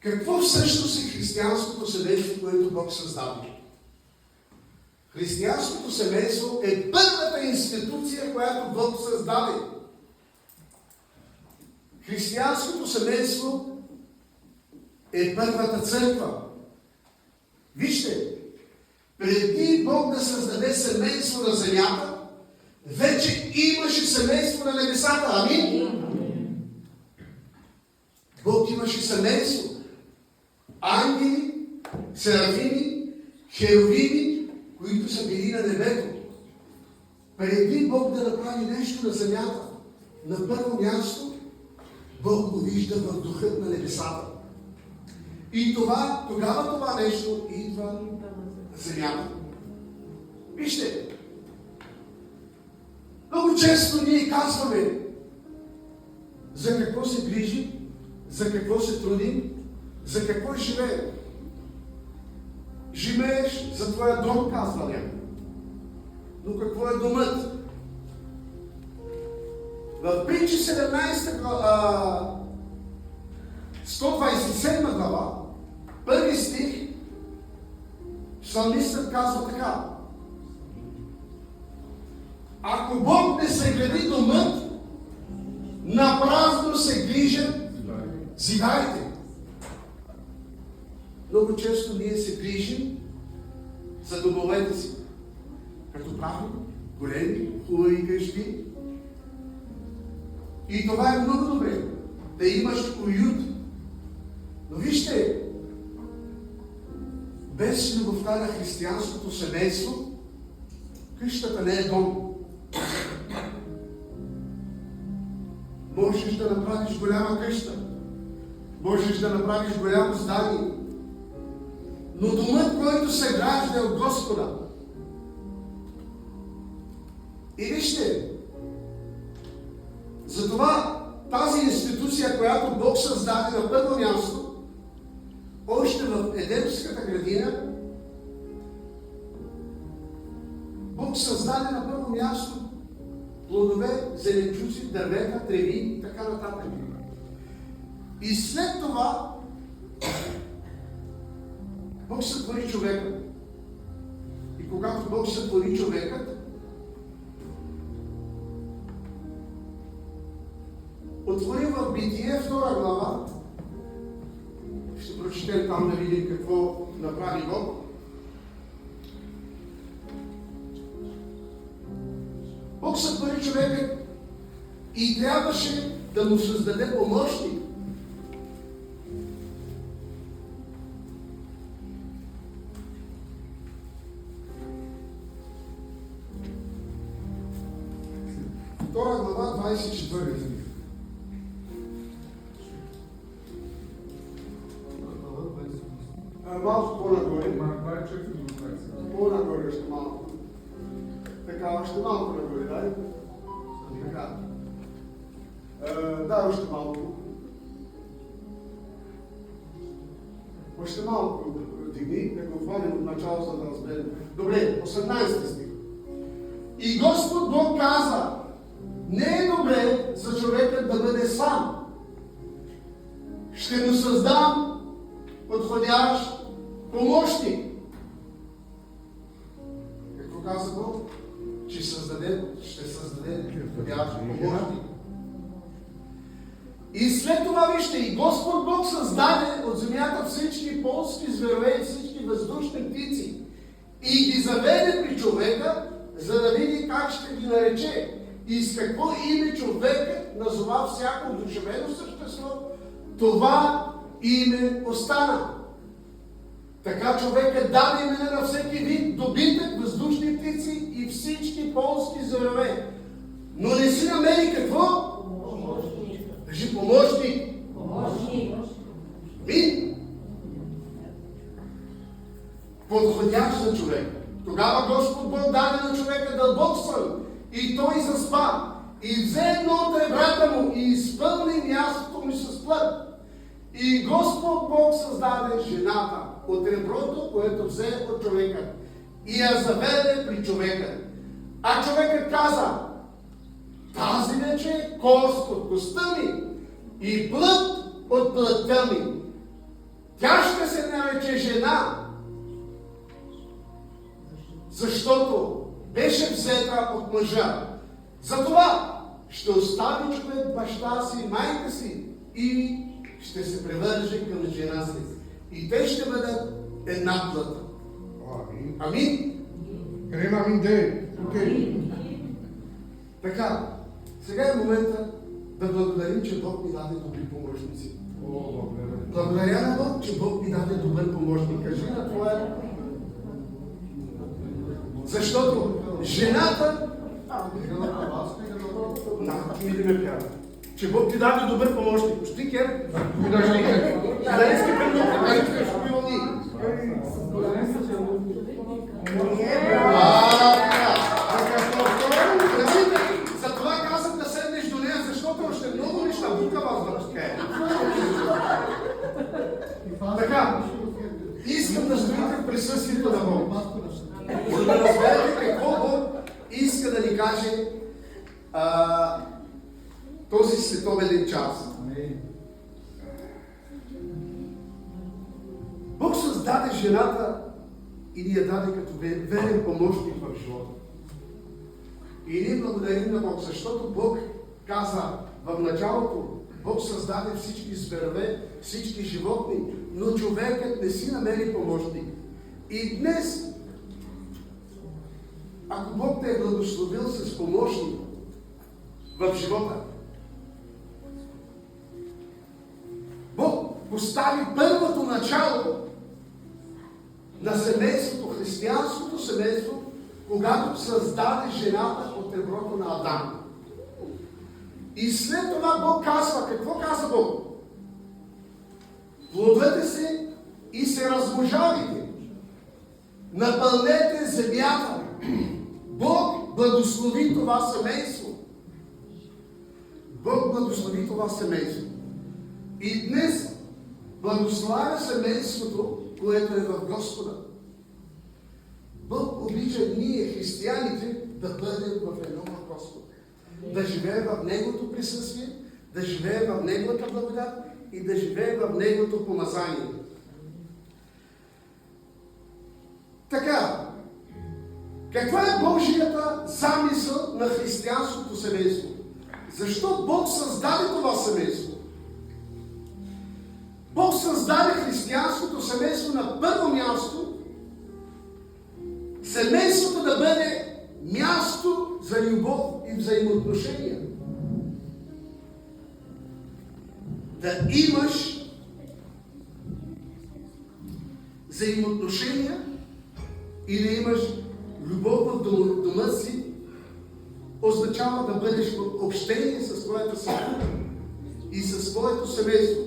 Какво всъщност е християнското семейство, което Бог създаде? Християнското семейство е първата институция, която Бог създаде. Християнското семейство е първата църква. Вижте, преди Бог да създаде семейство на земята, вече имаше семейство на небесата. Амин? Бог имаше семейство. Ангели, серафими, херовими, които са били на небето. Преди Бог да направи нещо на земята, на първо място, Бог го вижда в духът на небесата. И тогава това нещо идва на земята. Вижте, много често ние казваме за какво се грижим, за какво се трудим, за какво живеем. Живееш за твоя дом, казва някой. Но какво е домът? В Притчи 127 глава, първи стих, псалмистът казва така: ако Бог не съгради домът, напразно се грижат зидарите. Много често ние се грижим за домовете си. Като правим големи, хубави къщи. И това е много добре. Да имаш уют. Но вижте, без любовта на християнското семейство, къщата не е дом. Можеш да направиш голяма къща. Можеш да направиш голямо здание. Но домът, който се гражда, е от Господа. И вижте, затова тази институция, която Бог създаде на първо място, още в Едемската градина, Бог създаде на първо място плодове, зеленчуци, дървета, треви и така нататък. И след това Бог сътвори човека. И когато Бог сътвори човекът, отвори в Битие 2 глава, ще прочетем там да видим какво направи Бог. Бог сътвори човека и трябваше да му създаде помощник. Втора глава, 24 стих. Малко по-нагоре. По-нагоре още малко. Така, още малко нагоре, дай. Така. Да, още малко. Още малко дигни, да го хванем от начало, за да разберем. Добре, 18 стих. И Господ Бог каза: не е добре за човека да бъде сам. Ще му създам подходящ помощник. Какво каза Бог? Ще създаде подходящ помощник. И след това вижте, и Господ Бог създаде от земята всички полски зверове и всички въздушни птици. И ги заведе при човека, за да види как ще ги нарече. И с какво име човекът назова всяко одушевено същество, това име остана. Така човекът даде име на всеки вид добитък, въздушни птици и всички полски зверове. Но не си намери какво? Помощник. Кажи помощник. Помощник. Подходящ за човек. Тогава Господ Бог даде на човека дълбок сън и той заспа. И взе едно от ребрата му и изпълни мястото му с плът. И Господ Бог създаде жената от реброто, което взе от човека, и я заведе при човека. А човекът каза: тази вече е кост от коста ми и плът от плътта ми. Тя ще се нарече жена, защото беше взета от мъжа. Затова ще остави човек баща си, майка си и ще се превърже към жена си. И те ще бъдат една плът. Амин. Амин? Крем амин де. Окей. Така, сега е момента да благодарим, че Бог ни даде добри помощници. О, благодаря. Благодаря на Бог, че Бог ни даде добър помощник. Кажи на твоя. Защото жената ми да ме пява. Че Бог ти даде добър помощник. Пусти кер. Ми да жълте. Да иска първо, да искаш пивални. Затова казах да седнеш до нея, защото още много неща бука вас да разкая. Така, искам да стоите в присъствието на Бог. За да разберете какво Бог иска да ни каже този световен час. Бог създаде жената и ни я даде като верен помощник в живота. И ние благодарим на Бог, защото Бог каза в началото, Бог създаде всички зверове, всички животни, но човекът не си намери помощник. И днес, ако Бог те е благословил с помощник в живота, Бог постави първото начало на семейството, християнското семейство, когато създаде жената от реброто на Адам. И след това Бог казва, какво каза Бог? Плодете се и се размножавайте. Напълнете земята. Бог благослови това семейство. Бог благослови това семейство. И днес благославя семейството, което е в Господа. Бог обича ние, християните, да бъдем в едно в Господа. Да живеем в Неговото присъствие, да живеем в Неговата благодат и да живеем в Неговото помазание. Така, каква е Божията замисъл на християнското семейство? Защо Бог създаде това семейство? Бог създаде християнското семейство на първо място, семейството да бъде място за любов и взаимоотношения. Да имаш взаимоотношения и да имаш любов в дома си, означава да бъдеш в общение с твоята съпруга и с твоето семейство.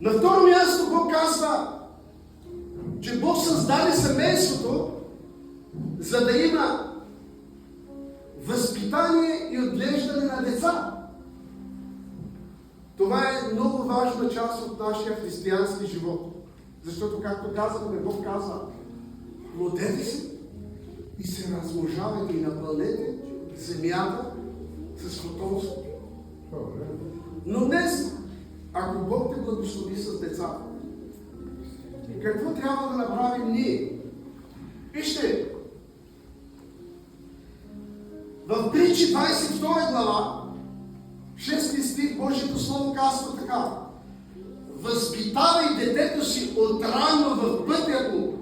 На второ място Бог казва, че Бог създаде семейството, за да има възпитание и отглеждане на деца. Това е много важна част от нашия християнски живот. Защото, както казахме, Бог казва, плодете се и се размножавайте и напълнете земята с потомство. Но днес, ако Бог те благослови с деца, какво трябва да направим ние? Вижте, в Притчи 22 глава, 6 стих, Божието Слово казва така: възпитавай детето си отрано в пътя му,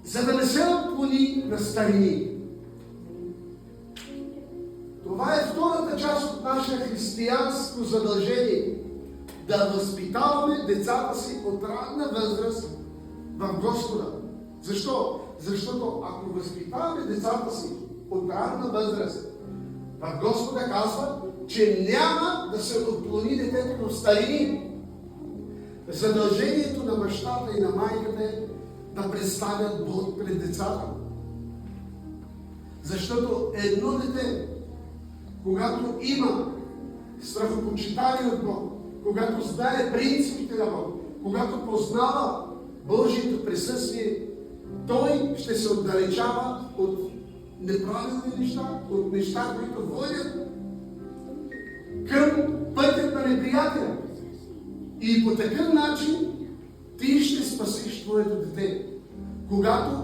за да не се отклони на старини. Това е втората част от наше християнско задължение. Да възпитаваме децата си от ранна възраст в Господа. Защо? Защото ако възпитаваме децата си от ранна възраст в Господа, казва, че няма да се отклони детето в старини. Задължението на бащата и на майката е да представят Бог пред децата. Защото едно дете, когато има страхопочитание от Бог, когато знае принципите на Бог, когато познава Божието присъствие, той ще се отдалечава от неправилни неща, от неща, които водят към пътят на неприятеля. И по такъв начин ти ще спасиш твоето дете, когато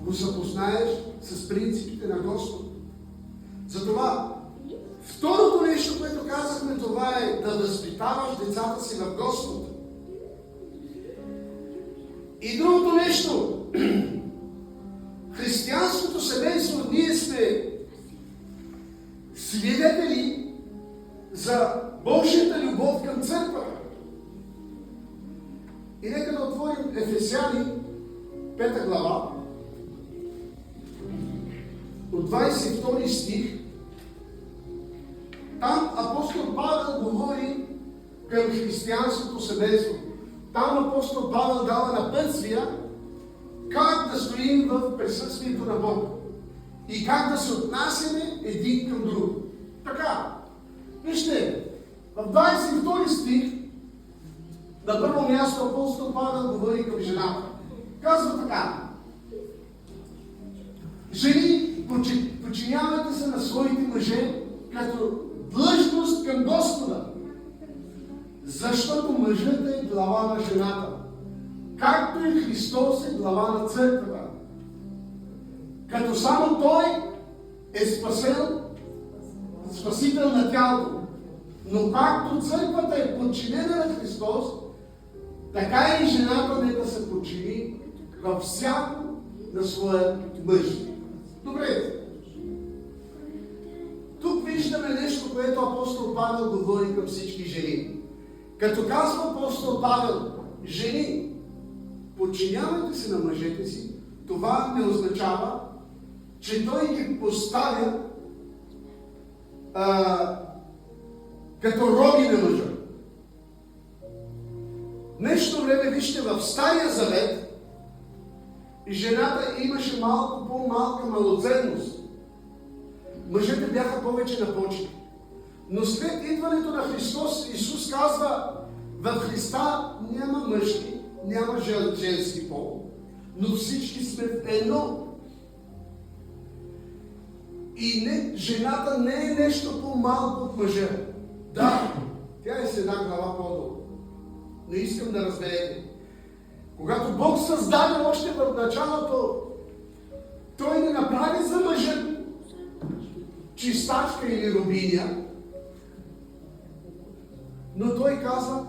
го запознаеш с принципите на Господ. Затова, второто нещо, което казахме, това е да възпитаваш децата си в Господ. И другото нещо, християнското семейство, ние сме свидетели за Божията любов към църквата. И нека да отворим Ефесяни, 5 глава, от 22 стих. Там апостол Павел говори към християнското семейство. Там апостол Павел дава напътствия как да стоим в присъствието на Бог и как да се отнасяме един към друг. Така, вижте, в 22 стих на първо място апостол Павел говори към жената. Казва така: жени, подчинявайте се на своите мъже като длъжност към Господа, защото мъжът е глава на жената, както и Христос е глава на църквата, като само Той е спасител на тялото. Но както църквата е подчинена на Христос, така и жената нека се подчини във всяко на своя мъж. Добре. Тук виждаме нещо, което апостол Павел говори към всички жени. Като казва апостол Павел: жени, подчинявайте се на мъжете си, това не означава, че той ги поставя като роби на мъжа. Днешно време, вижте, в Стария Завет жената имаше малко по-малка малоценност. Мъжете бяха повече на почет. Но след идването на Христос, Исус казва: в Христа няма мъжки, няма женски пол, но всички сме в едно. И жената не е нещо по-малко от мъжа. Да, тя е с една глава по-долу. Но искам да разберете, когато Бог създаде още в началото, Той не направи за мъжа чистачка или робиня, но Той каза,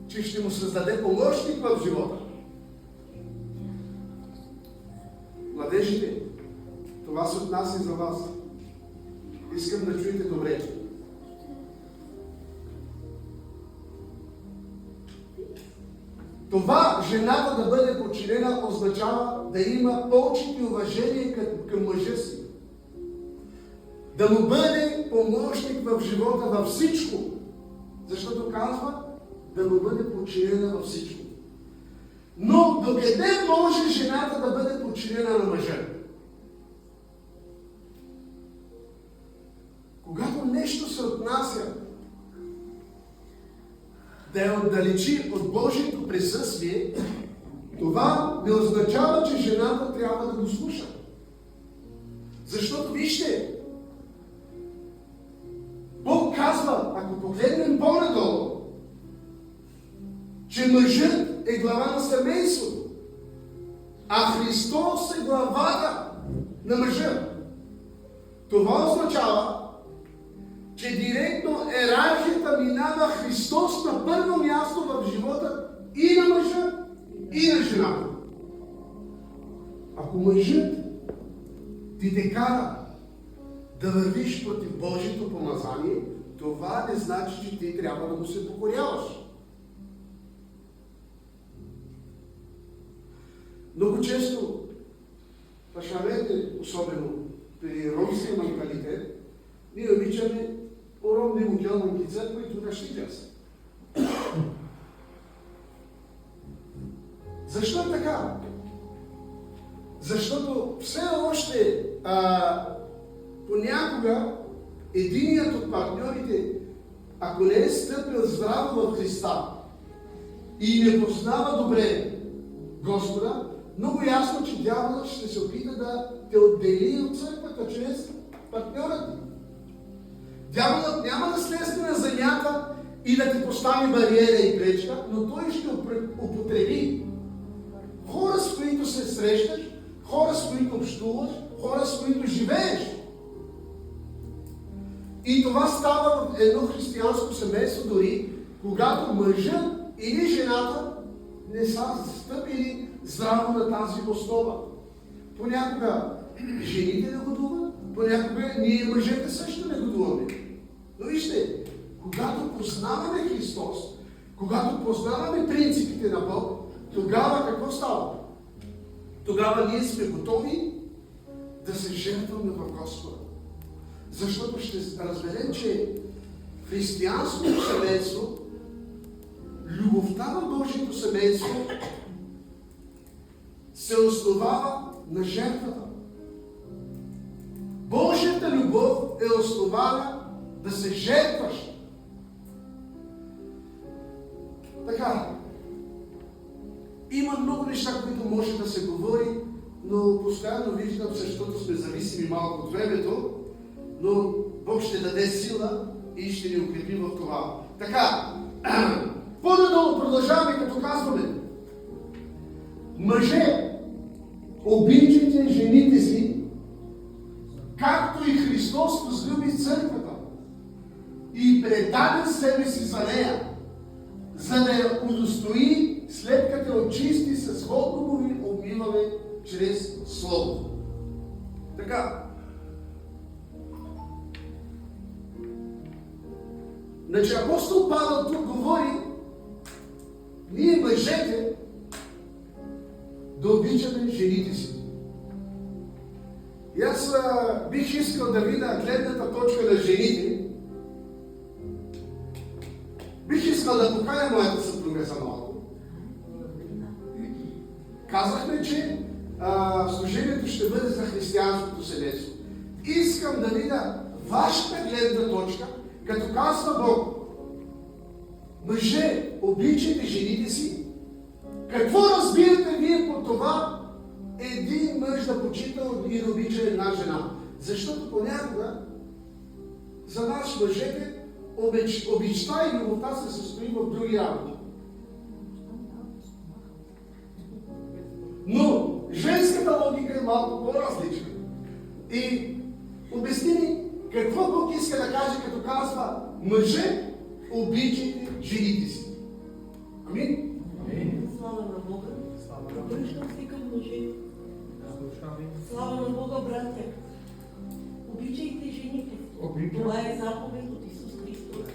че ще му създаде помощник в живота. Младежите, това се отнася за вас. Искам да чуете добре. Това жената да бъде подчинена означава да има почет и уважение към мъжа си. Да му бъде помощник в живота във всичко. Защото казва да му бъде подчинена във всичко. Но докъде може жената да бъде подчинена на мъжа? Когато нещо се отнася да я отдалечи от Божието присъствие, това не означава, че жената трябва да го слуша. Защото вижте, Бог казва, ако погледнем по-надолу, че мъжът е глава на семейството, а Христос е главата на мъжа. Това означава, че директно йерархията минава Христос на първо място в живота и на мъжа, и на жената. Ако мъжът ти те кара да вървиш против Божието помазание, това не значи, че ти трябва да му се покоряваш. Много често пашарете, особено при ромския менталитет, ние обичаме оромни мукелнанки църква и тук ще тя са. Защо е така? Защото все още понякога единият от партньорите, ако не е стъпил здраво в Христа и не познава добре Господа, много ясно, че дяволът ще се опита да те отдели от църквата чрез партньорът ти. Дяволът няма да слезе на земята и да ти постави бариера и пречка, но той ще употреби хора, с които се срещаш, хора, с които общуваш, хора, с които живееш. И това става в едно християнско семейство дори, когато мъжът или жената не са стъпили здраво на тази основа. Понякога жените не годуват, понякога ние мъжете също не годуваме. Но вижте, когато познаваме Христос, когато познаваме принципите на Бог, тогава какво става? Тогава ние сме готови да се жертваме в Господа. Защото ще разберем, че в християнското семейство, любовта на Божието семейство се основава на жертвата. Божията любов е основана да се жертваш. Така, има много неща, които може да се говори, но постоянно виждам, защото сме зависими малко от времето, но Бог ще даде сила и ще ни укрепи в това. Така, по-надолу продължаваме, като казваме: мъже, обичайте жените си, както и Христос възлюби църквата и предаде себе си за нея, за да я удостои, след като я очисти с водно обмиване чрез Слово. Така. Значи апостол Павел тук говори, ние мъжете да обичаме жените си. И аз бих искал да видя гледната точка на жените. Бих искал да поканя моята съпруга за малко. Казахме, че служението ще бъде за християнското семейство. Искам да видя вашата гледна точка, като казва Бог: мъже, обичайте жените си. Какво разбирате вие по това един мъж да почита и да обича една жена? Защото понякога за нас мъжете обичта и любовта се състои в други работи. Но женската логика е малко по-различна. И обясни ни какво Бог иска да каже, като казва: мъже, обичайте жените си. Амин? Слава на Бога. Обръщам се към мъжете. Слава на Бога, братя. Обичайте жените си. Това е заповед от Исус Христос.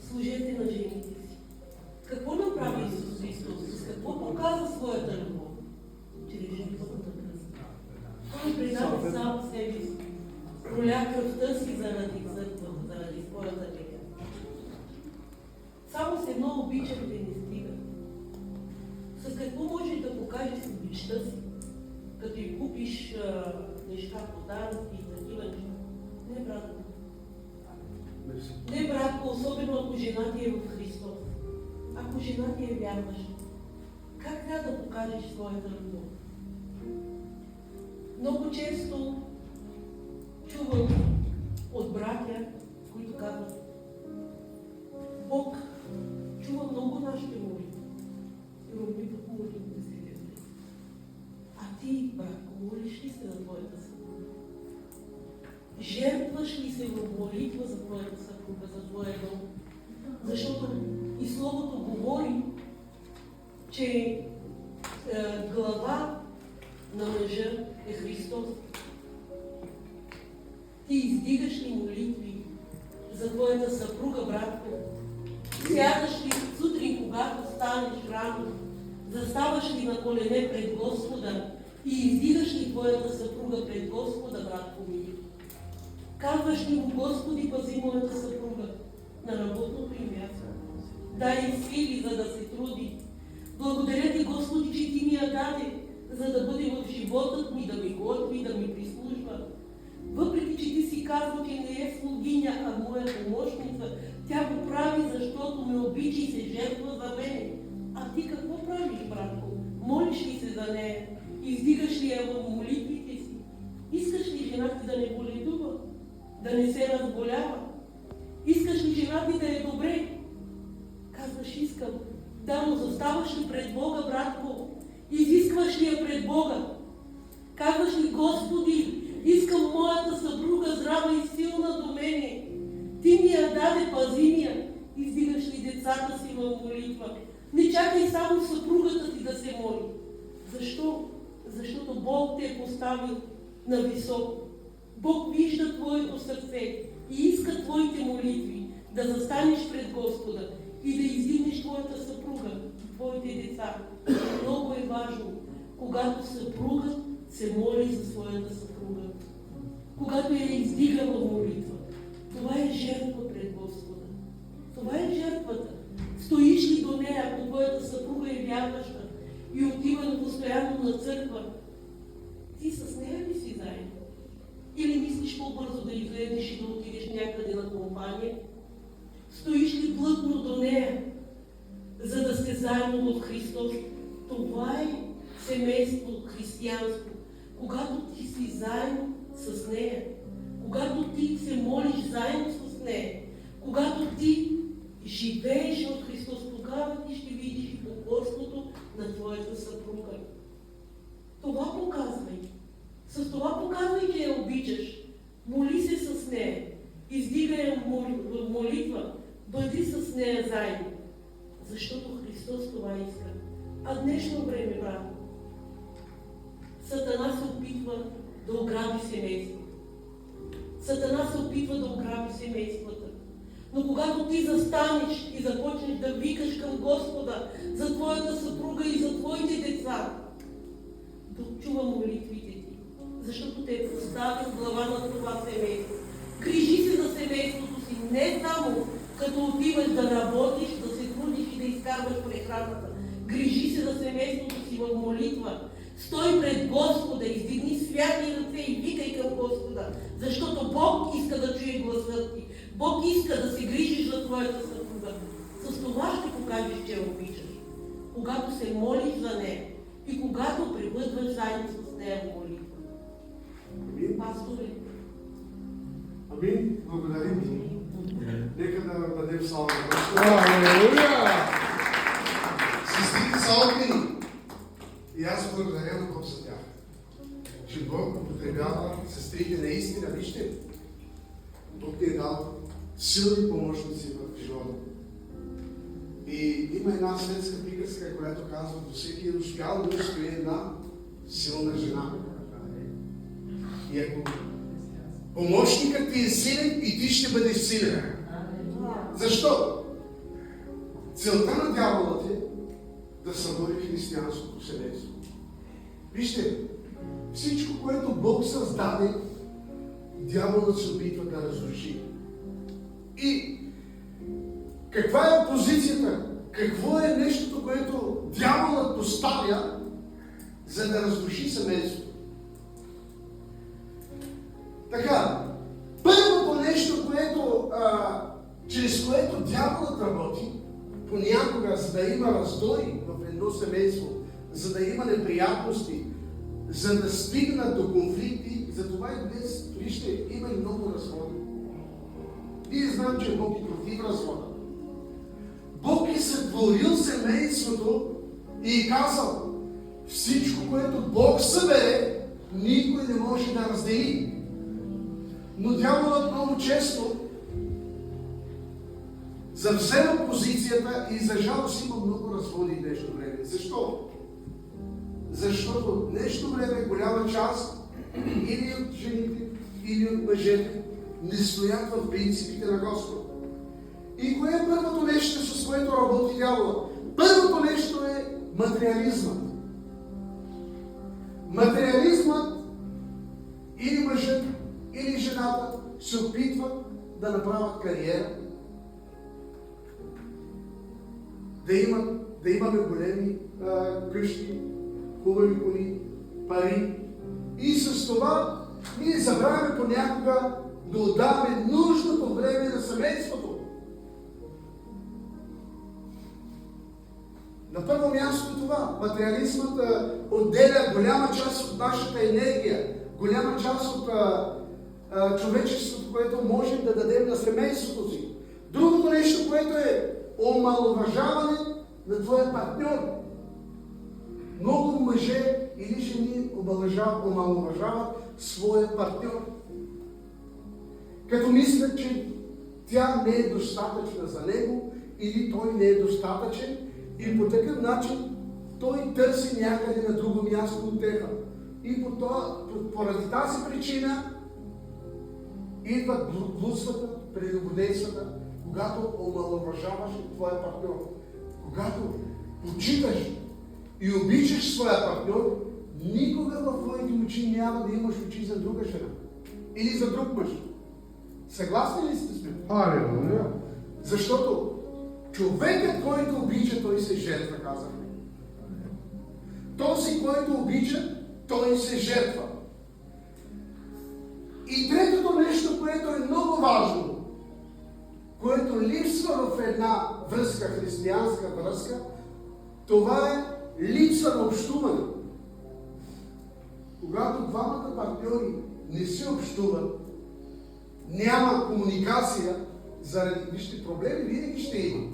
Служете на жените си. Какво направи Исус Христос? С какво показва своята любов? Чрез жертвата кръст. Той предаде сам себе си. Проля кръвта си заради църквата, заради своята века. Само с едно обичате не стига. С какво можеш да покажеш с обичта си? Като и купиш неща, подаръци и такива неща. Не, братко. Не, братко, особено ако жена ти е в Христос. Ако жена ти е вярваща. Как трябва да покажеш своята любов? Много често чувам от братя, които казват: Бог чува много нашите молитви. И пък молим да се вярваме. А ти, братко, молиш ли се за твоята съпруга? Жертваш ли се в молитва за твоята съпруга, за твоя дом? Защото и Словото говори, че глава на мъжа е Христос. Ти издигаш ли молитви за твоята съпруга, братко? Сядаш ли сутрин, когато станеш рано? Заставаш ли на колене пред Господа и издигаш ли твоята съпруга пред Господа, братко ми? Казваш ли му: Господи, пази моята съпруга на работното им място. Дай им сили, за да се труди. Благодаря ти, Господи, че ти ми я даде, за да бъде в животът ми, да ми готви, да ми прислужва. Въпреки че ти си казва, че не е слугиня, а моя помощница, тя го прави, защото ме обича и се жертва за мене. А ти какво правиш, братко? Молиш ли се за нея? Издигаш ли я в молитвите си? Искаш ли жена ти да не боледува? Да не се разболява? Искаш ли жена ти да е добре? Казваш, искам. Да, но заставаш ли пред Бога, братко? Изискваш ли я пред Бога? Казваш ли, Господи, искам моята съпруга здрава и силна до мене. Ти ми я даде, пази ми я. Издигаш ли децата си в молитва? Не чакай само съпругата ти да се моли. Защо? Защото Бог те е поставил на високо. Бог вижда твоето сърце и иска твоите молитви да застанеш пред Господа и да издигнеш твоята съпруга и твоите деца. Много е важно, когато съпругът се моли за своята съпруга, когато я издига в молитва. Това е жертва пред Господа. Това е жертвата. Стоиш ли до нея, ако твоята съпруга е вярваща и отива постоянно на църква? Ти с нея ли си заедно? Или мислиш по-бързо да излезеш и да отидеш някъде на компания? Стоиш ли плътно до нея, за да сте заедно в Христос? Това е семейство християнство. Когато ти си заедно с нея, когато ти се молиш заедно с нея, когато ти живееш от Христос, тогава ти ще видиш и покорството на твоята съпруга. Това показвай. С това показвай, че я обичаш. Моли се с нея. Издигай я в молитва. Бъди с нея заедно. Защото Христос това иска. А днешно време, брат, Сатана се опитва да ограби семейството. Сатана се опитва да ограби семействата. Но когато ти застанеш и започнеш да викаш към Господа за твоята съпруга и за твоите деца, да чува молитвите ти, защото те е поставил глава на това семейство. Грижи се за семейството си, не само като отиваш да работиш, да се трудиш и да изкарваш прехраната. Грижи се за семейството си в молитва. Стой пред Господа, издигни святи ръце и викай към Господа, защото Бог иска да чуе гласа ти. Бог иска да се грижиш за твоята съпруга. С това ще покажеш, че я обичаш. Когато се молиш за нея и когато пребъдваш заедно с нея в молитва. Амин. Пасторе. Амин. Благодарим ти. Нека да дадем слава на Господа. Алелуя! Сестрите са огнени. И аз благодаря на Бог за тях. Че Бог употребява сестрите наистина. Вижте, Бог ти е дал силни помощници в живота. И има една светска приказка, която казва, до всеки е успял да стои една силна жена. И ако помощникът ти е силен, и ти ще бъдеш силен. Защо? Целта на дявола е да събори християнското семейство. Вижте, всичко, което Бог създаде, дяволът се опитва да разруши. И каква е опозицията? Какво е нещото, което дяволът поставя, за да разруши семейството? Така, първото нещо, което, чрез което дяволът работи, понякога, за да има раздори в едно семейство, за да има неприятности, за да стигнат до конфликти, затова и днес, вижте, има и много разводи. Вие знам, че Бог е против развода. Бог е сътворил семейството и е казал, всичко, което Бог събере, никой не може да раздели. Но дяволът много често завзема позицията и за жалост има много разводи в днешно време. Защо? Защото в днешно време голяма част или от жените, или от мъжете не стоят в принципите на Господа. И кое е първото нещо, с което работи дявола? Първото нещо е материализмът. Материализмът или мъжът, или жената се опитват да направят кариера, да имаме големи къщи, хубави коли, пари. И с това ние забравяме понякога да отдаваме нужното време на семейството. На първо място това. Материализмът отделя голяма част от нашата енергия, голяма част от човечеството, което можем да дадем на семейството си. Другото нещо, което е омаловажаване на твоя партньор. Много мъже или жени омаловажават своя партньор. Като мислят, че тя не е достатъчна за него или той не е достатъчен и по такъв начин той търси някъде на друго място от теха. И поради тази причина идват блудствата, прелюбодействата, когато омаловажаваш твоя партньор. Когато почиташ и обичаш своя партньор, никога в твоите очи няма да имаш очи за друга жена или за друг мъж. Съгласни ли сте с мен? Алелуя. Защото човекът, който обича, той се жертва, казахме. Този, който обича, той се жертва. И третото нещо, което е много важно, което липсва в една връзка, християнска връзка, това е липса на общуване. Когато двамата партньори не се общуват, няма комуникация, заради вижте проблеми, винаги ще има.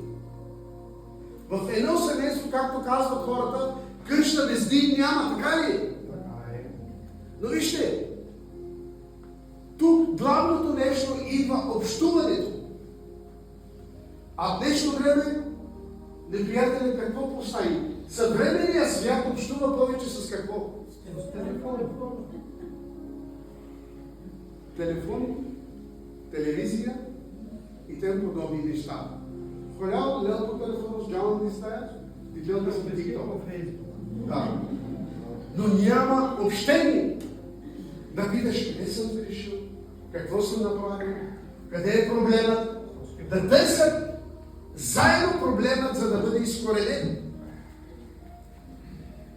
В едно семейство, както казват хората, къща без дим няма, така ли? Но вижте, тук главното нещо идва общуването. А в днешно време, неприятели, какво постави? Съвременният свят общува повече с какво? С телефон. Телефон, телевизия и тем подобни неща. Хвалял, лел по телефона, сгявам ли стая? И гледал да съм тикток. Да. Но няма общение. Да питаш къде съм решил, какво съм направил, къде е проблемът, да търсят заедно проблемът, за да бъде изкоренен.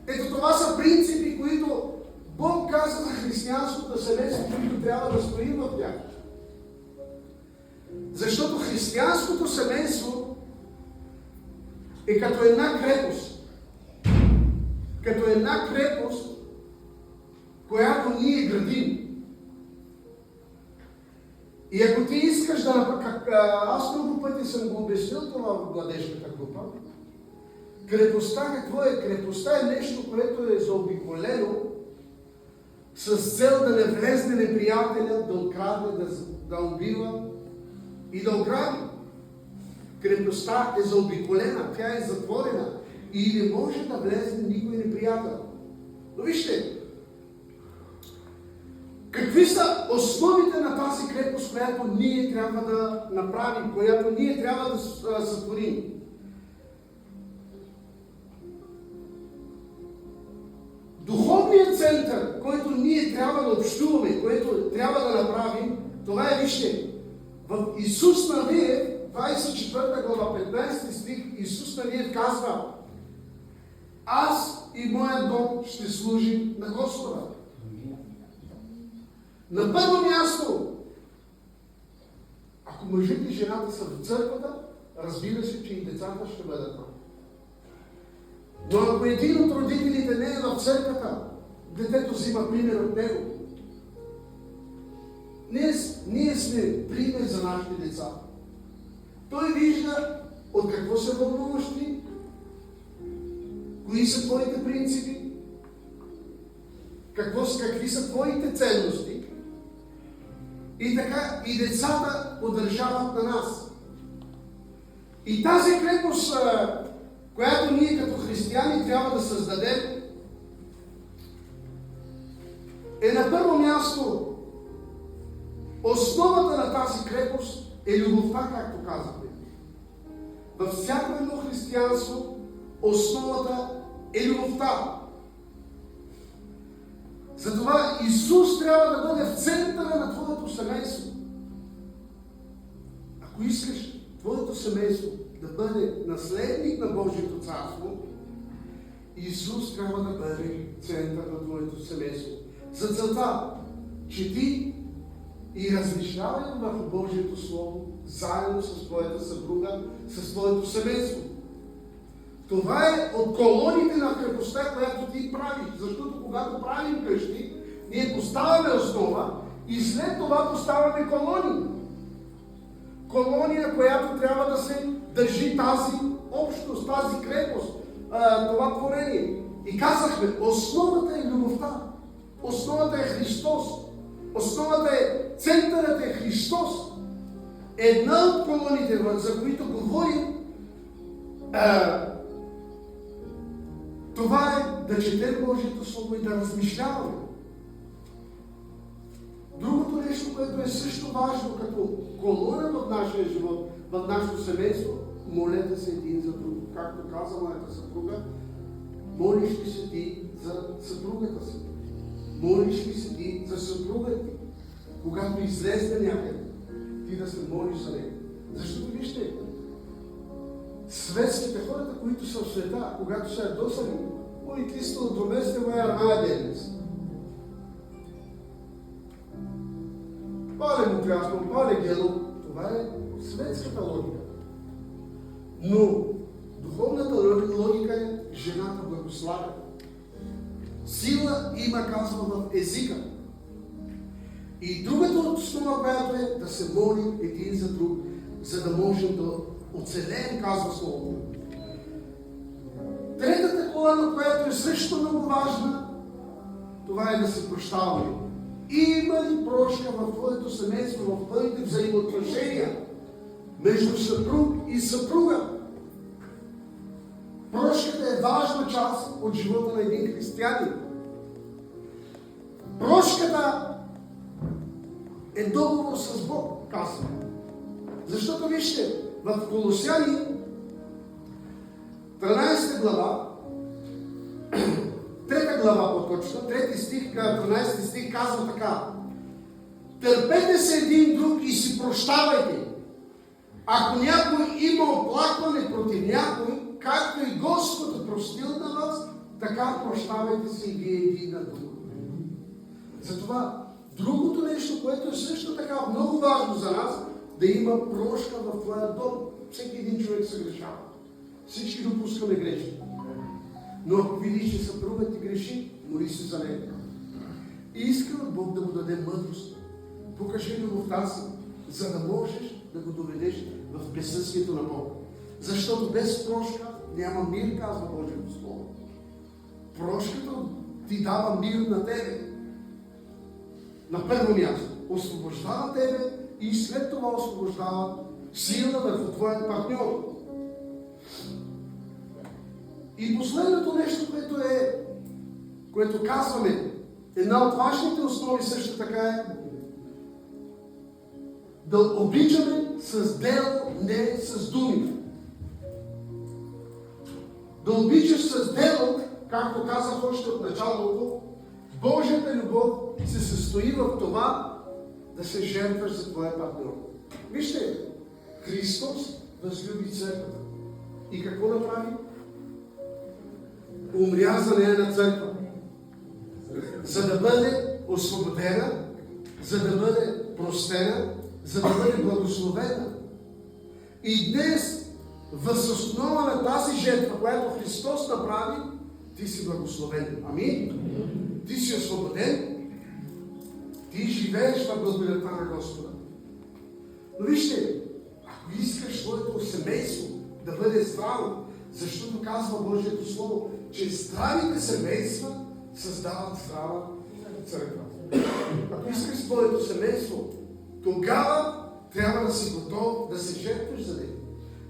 Ето това са принципи, които Бог каза за християнското семейство, които трябва да стоим в тях. Защото християнското семейство е като една крепост. Като една крепост, която ние градим. И ако ти искаш да... Аз много пъти съм го обяснил това в младежката група. Крепостта какво е? Крепостта е нещо, което е заобиколено с цел да не влезне неприятеля, да открадне, да убива и да ограби. Крепостта е заобиколена, тя е затворена и не може да влезе никой неприятел. Но вижте, какви са основите на тази крепост, която ние трябва да направим, която ние трябва да сътворим? Духовният център, който ние трябва да общуваме, който трябва да направим, това е, вижте, в Исус Навиев, 24 глава, 15 стих, Исус Навиев казва: аз и моят дом ще служим на Господа. На първо място, ако мъжът и жената са в църквата, разбира се, че и децата ще бъдат там. Но ако един от родителите не е в църквата, детето взима пример от него. Ние сме пример за нашите деца. Той вижда от какво се вълнуваш ти, кои са твоите принципи, какви са твоите ценности. И така и децата поддържават на нас. И тази крепост, която ние като християни трябва да създадем, е на първо място основата на тази крепост е любовта, както казахме. Във всяко едно християнство основата е любовта. Затова Исус трябва да бъде в центъра на твоето семейство. Ако искаш твоето семейство да бъде наследник на Божието царство, Исус трябва да бъде център на твоето семейство. За целта, чети и размишлявай върху Божието Слово, заедно с твоята съпруга, с твоето семейство. Това е от колоните на крепостта, която ти правиш. Защото когато правим къщи, ние поставяме основа и след това поставяме колони. Колония, която трябва да се държи тази общност, тази крепост, това творение. И казахме, основата е любовта. Основата е Христос. Основата е, центърът е Христос. Една от колоните, за които говорим, това е да четем Божието Слово и да размишляваме. Другото нещо, което е също важно като колона в нашия живот, в нашето семейство, молете се един за друг. Както каза моята съпруга, молиш ли се ти за съпругата си? Молиш ли се ти за съпругата ти? Когато излезе някъде, ти да се молиш за него. Защото вижте, светските хората, които са в света, когато са ядосани, молите сте от доместе моя раденец. Пале му трясно, пале гело, това е светската логика. Но духовната логика е жената благославя. Сила има, казва, в езика. И другата основа, която е да се молим един за друг, за да можем да оцелеем, казва Словото. Третата колона, която е също много важна, това е да се прощаваме. Има ли прошка в твоето семейство, в твоите взаимоотношения между съпруг и съпруга? Прошката е важна част от живота на един християнин. Прошката е договор с Бог, казва. Защото вижте, в Колосяни 13 глава, 3 глава по-точно, 3 стих, 13 стих казва така: търпете се един друг и си прощавайте. Ако някой има оплакване против някой, както и Господ е простил на вас, така прощавайте се и вие един на друг. Затова другото нещо, което е също така много важно за нас, да има прошка в твоя дом. Всеки един човек се грешава. Всички допускаме грешки. Но ако видиш, че съпругът ти греши, моли се за него. И иска от Бог да му даде мъдрост. Покажи любовта си, за да можеш да го доведеш в присъствието на Бога. Защото без прошка няма мир, казва Божието Слово. Прошката ти дава мир на тебе. На първо място, освобождава тебе и след това освобождава сила върху твоят партньор. И последното нещо, което казваме, една от важните основи също така е да обичаме с дело, не с думи. Да обичаш с дело, както казах още от началото, Божията любов се състои в това да се жертваш за твоя партньор. Вижте, Христос възлюби църквата. И какво направи? Умря за нея на църква. За да бъде освободена, за да бъде простена, за да бъде благословена. И днес, въз основа на тази жертва, която Христос направи, ти си благословен. Амин? Ти си освободен. Ти живееш в благодата на Господа. Но вижте, ако искаш твоето семейство да бъде здраво, защото казва Божието Слово, че здравите семейства създават здрава църква. Ако искаш твоето семейство, тогава трябва да си готов да се жертваш за него.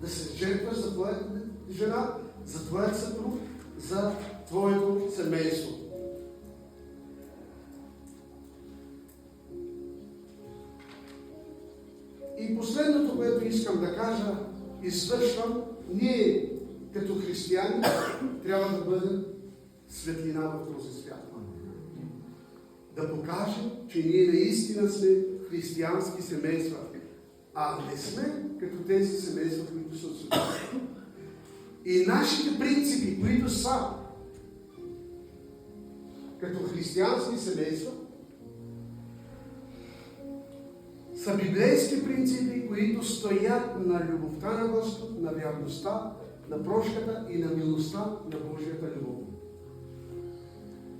Да се жертваш за твоята жена, за твоят съпруг, за твоето семейство. И последното, което искам да кажа и свършвам, ние като християни трябва да бъдем светлина в този свят. Да покажем, че ние наистина сме християнски семейства, а не сме като тези семейства, които са от света. И нашите принципи, които са като християнски семейства, са библейски принципи, които стоят на любовта на Господ, на вярността, на прошката и на милостта на Божията любов.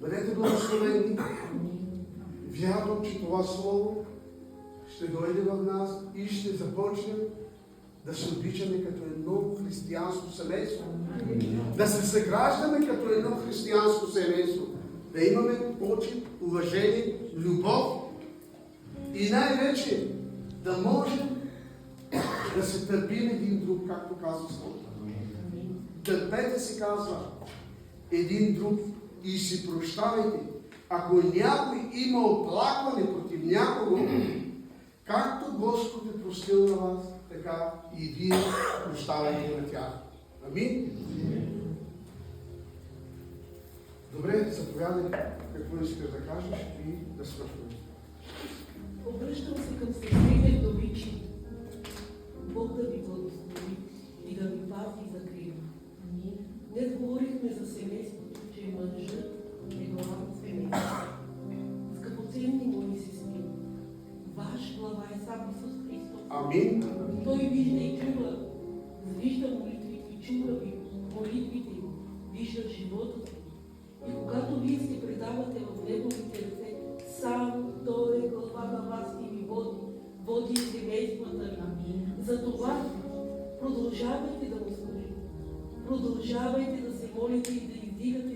Бъдете благословени. Вярвам, че това слово ще дойде в нас и ще започнем да се обичаме като едно християнско семейство. Да се съграждаме като едно християнско семейство. Да имаме почит, уважение, любов и най-вече да можем да се търпим един друг, както казва Словото. Търпете се, казва, един друг и си прощавайте. Ако някой има оплакване против някого, както Господ е простил на вас, така и вие прощавайте на тях. Амин? Добре, заповядай какво искаш да кажеш и да свършваме. Обръщам се към сестрите вдовичи. Бог да ви благослови и да ви пази и закрива. Днес говорихме за семейството, че мъжът е глава на семейството. Скъпоценни мои сестри, ваш глава е сам Исус Христос. Амин. Той вижда и чува, вижда молитвите и чува ви молитвите, вижда живота ви. И когато вие се предавате в Неговите ръце, само Той е глава на вас и ви води и семействата ви. Затова продължавайте да му служите. Продължавайте да се молите и да издигате